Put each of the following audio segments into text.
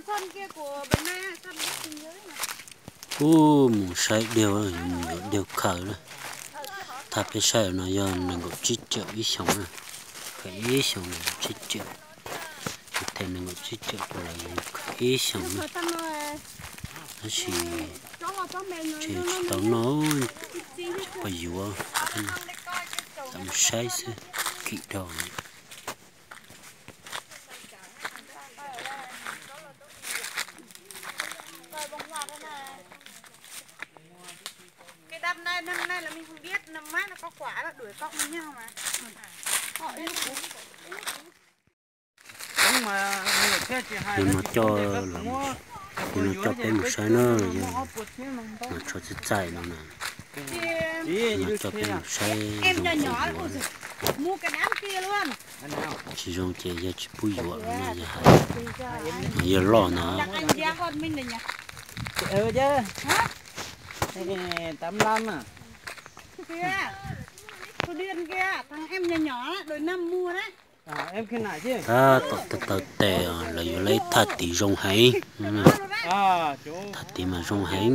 sân kia của bên này sân bên dưới mà. Một sai điều điều khởi đó. Thà cái sai nó do nó có chỉ triệu ý sống rồi. Cái ý sống là chỉ triệu. Thế nó có chỉ triệu là ý sống rồi. Nó chỉ tao nó bây giờ làm sai sự kỹ đồ. Năm nay là mình không biết, năm mát nó có quả là đuổi cọc với nhau mà. Họ yêu cú. Nhưng mà cho cái một sai nó mà cho cái chạy nó nè. Mà cho cái một sai em nhỏ mua cái đám kia luôn. Chỉ dùng chế giờ chỉ bùi dọa nó giờ lo nó. Anh giá con mình này nhỉ? Chứ. Hả? 85 à. Kìa. Cô điên kia, thằng em nhỏ đôi năm mua đấy. Em khi nào chứ? Tao tè là lấy thật tí rong hay. Thật tí mà rong hay.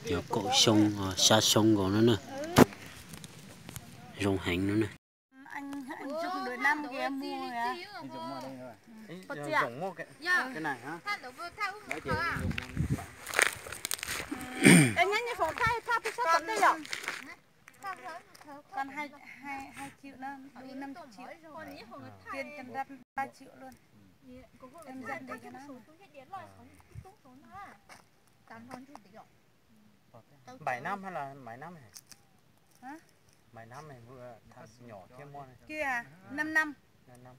Giờ cậu sông xa sông của nó nữa. Rong hành nữa nè. Anh chụp đôi năm kia mua à. Dùng mua cái này hả? Anh nhá phổ thay thay sao còn đây rồi? Còn 2 triệu đó, đủ 5 triệu. Tiền chân đắp 3 triệu luôn. Em dẫn đi cho nó. 7 năm hay là 7 năm này? Hả? 7 năm này vừa thằng nhỏ thêm mua này. Kia à? 5 năm. 5 năm.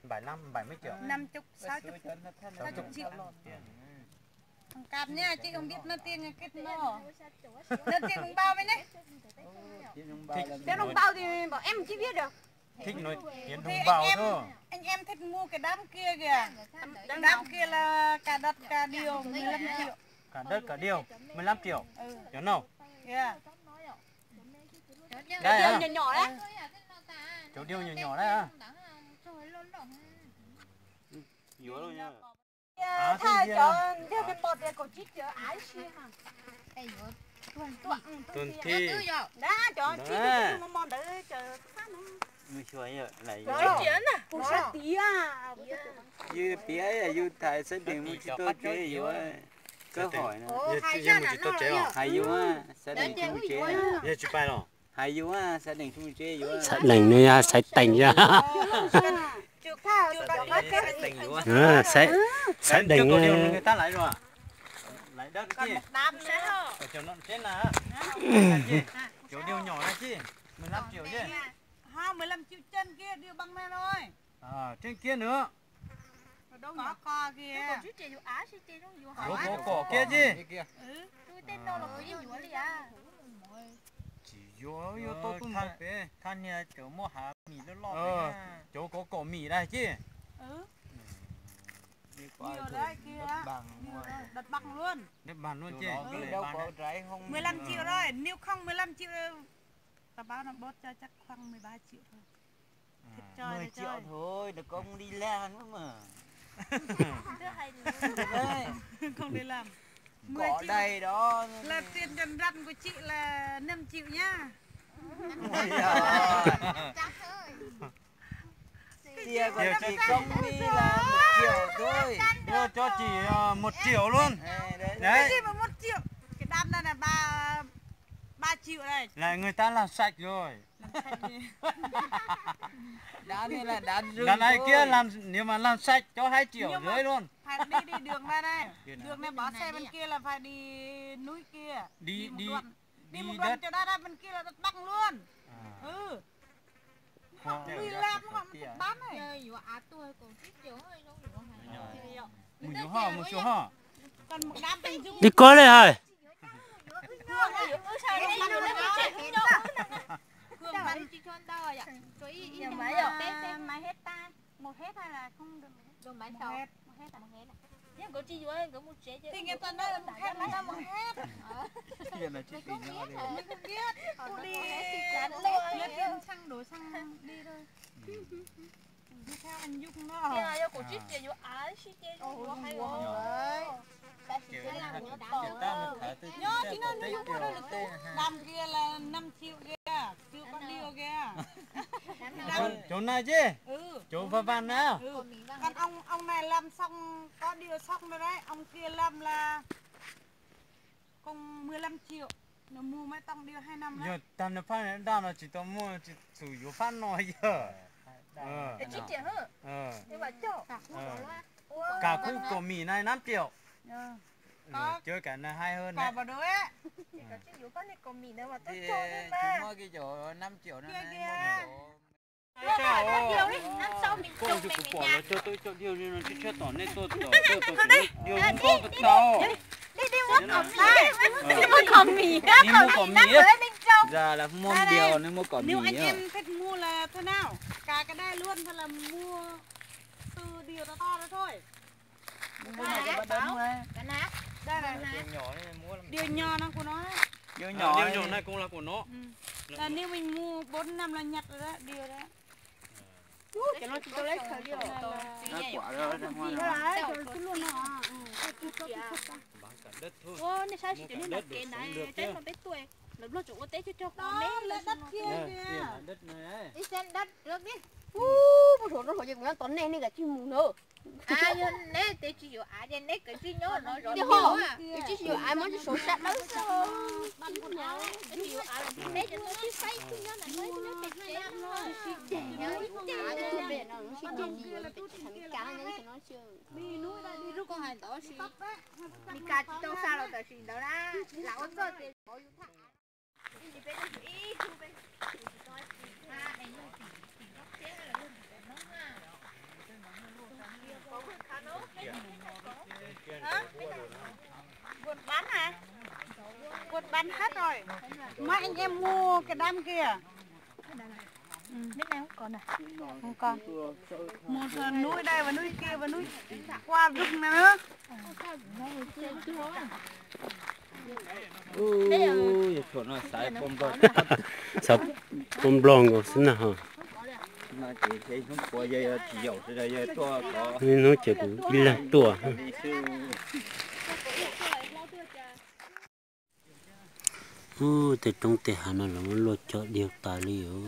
7 năm 70 triệu. 50 60 triệu. Thằng cạp nha, chị không biết nó tiền cái kết nó. Nó tiền đồng bao mấy đấy. Tiền đồng bao thì bảo em chỉ biết được. Thích nói tiền đồng bao thôi. Anh em thích mua cái đám kia kìa. Đám kia là cả đất cả điều 15 triệu. Cả đất cả điều 15 triệu. Nhớ nào? Kìa. Đây à? Điều nhỏ đấy. Chỗ điều nhỏ đấy à? Dúa luôn nha. Thay cho cái bột này có chít cho ái xí hả? Tuần thi. Đã cho chít cho món đấy cho phát nó. Mình xuôi rồi lại. Chiến à? Củ sa tí à? Như tí ấy là như thầy sẽ định một chút chế yếu ấy. Cơ hỏi nữa. Hay yếu á, sẽ định chung chế. Giờ chụp bài rồi. Hay yếu á, sẽ định chung chế yếu á. Sẽ định nữa sẽ tỉnh ra. Sẽ định người ta lại rồi. Lại đất kia. Đám sẽ hả? Ở chỗ nó trên là. Chỗ điều nhỏ này chứ. 15 triệu chứ. 15 triệu chân kia điều bằng này thôi. Trên kia nữa. Có co kia. Có cỏ kia chứ. Chỉ vô tôi tung một cái. Than nhà chỗ mua hả mì nó lọt. Chỗ có cỏ mì đây chứ. Nhiều đấy kia. Đất bằng luôn. Đất bằng luôn chứ. 15 triệu rồi. Nếu không 15 triệu ta báo nó bớt cho chắc khoảng 13 triệu thôi. 10 triệu thôi, được công đi làm nữa mà. Không đi làm. 10 triệu đây đó. Là tiền chân răn của chị là 5 triệu nhá. Tiền của chị công đi là 1 triệu thôi. Đưa cho chị 1 triệu luôn. Đấy. Cái gì mà 1 triệu? Cái đám này là 3 triệu này. Là người ta làm sạch rồi. Đá này là đá rừng. Đàn này kia làm nếu mà làm sạch cho 2 triệu rưỡi luôn. Phải đi đường đây này. Đường này bỏ xe bên kia là phải đi núi kia. Đi một đoạn cho ra bên kia là đất bằng luôn. Đi làm nó còn bán này. Một số hả? Còn một đám tình dung. Đi coi đây rồi. Máy hết ta, một hết hay là không được? Được máy sau. Một hết à? Nhưng có chi dưới có một chế chứ. Thì người ta nói là một hết là một hết. Hiện là chỉ tình nhau đi. Mình không biết. Cô đi lấy tiền xăng đổ xăng đi thôi. đi theo anh Dung đó. Kia yo cổ chít kia yo ái chít kia yo hay rồi. Nhớ chỉ nó Dung đó là tu. Đam kia là 5 triệu kia, triệu con điêu kia. Chỗ này chứ? Chỗ phá văn nào? Còn ông này làm xong có điều xong rồi đấy, ông kia làm là cùng 15 triệu. Nó mua mấy tông điều 2 năm đấy. Giờ tầm nó phát nó nó chỉ tao mua chỉ chủ yếu phát nói giờ. Chít triệu hả? Nhưng mà chỗ cả khu của mì này 5 triệu. Có chơi cả này hay hơn đấy. đấy. Vào đối á. Thì chúng mua cái chỗ 5 triệu nó này. Con thì cũng bỏ cho tôi cho điều như nó cho tỏ nên tôi điều không có vật sao. Đi mua cỏ mì. Đi mua cỏ mì á. Đi mua cỏ mì á. Giờ là mua điều nên mua cỏ mì. Nếu anh em thích mua là thế nào? Cả cái đây luôn hay là mua từ điều to đó thôi. Mua này cho bắt Cái nát. Đây này. Điều nhỏ nó của nó đấy. Điều nhỏ này cũng là của nó. Là nếu mình mua 4 năm là nhặt rồi đó, điều đó. Cái nó chỉ tôi lấy khởi điều này nó quả rồi ra hoa rồi cái luôn nó. đất thôi. Ô, này sao chỉ cho nên là cái này Tết mà bé tuổi. Lúc nó chủ có Tết cho con bé. Đó là đất kia kìa. Đất này. Đi xem đất được đi. Một số nó hồi giờ cũng tuần này này cả chim mù nữa. À nhân nè Tết chỉ có ai nhân nè cái chi nhớ nó rồi. Đi hồ. Chỉ chịu ai muốn số sạch lắm sao. Ban con nhớ. Chịu ai là bé cho nó chứ say chứ nhớ là mới nó bị trẻ nó. Trẻ nhớ trẻ nó bé nó chỉ chuyện gì mà thằng cá nhớ cho nó chưa. Đi núi ra đi rút con hải đó xí. Đi cá chỉ đâu xa đâu tới xí đó ra. Lão rồi thì có yêu thằng. Đi bé nó ý thu bé. À anh nói chỉ nó té là luôn nó ha. Quật bán hả? Quật bán hết rồi. Mà anh em mua cái đám kia. Bên này không còn à? Không còn. Một núi đây và núi kia và núi qua rừng này nữa. Ui, chỗ nó xài bom rồi. Sắp bom blong của xin nào hả? Nó chỉ thấy không có dây chỉ dầu thế đây dây to có. Nên nó chỉ cũng đi là tua. Thì trong thế hà nó là nó lột cho điều tài liệu.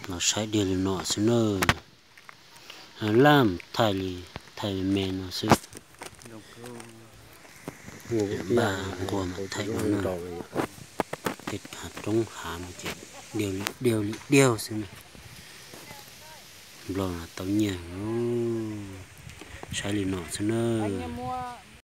Nó sai điều là nó xin ơi. Làm thay mẹ nó xin. Bà của mà thay nó. Cái hạt trong hàm chị điều xin. Rồi là tao nhờ. Sai liền nó xin ơi. Anh em mua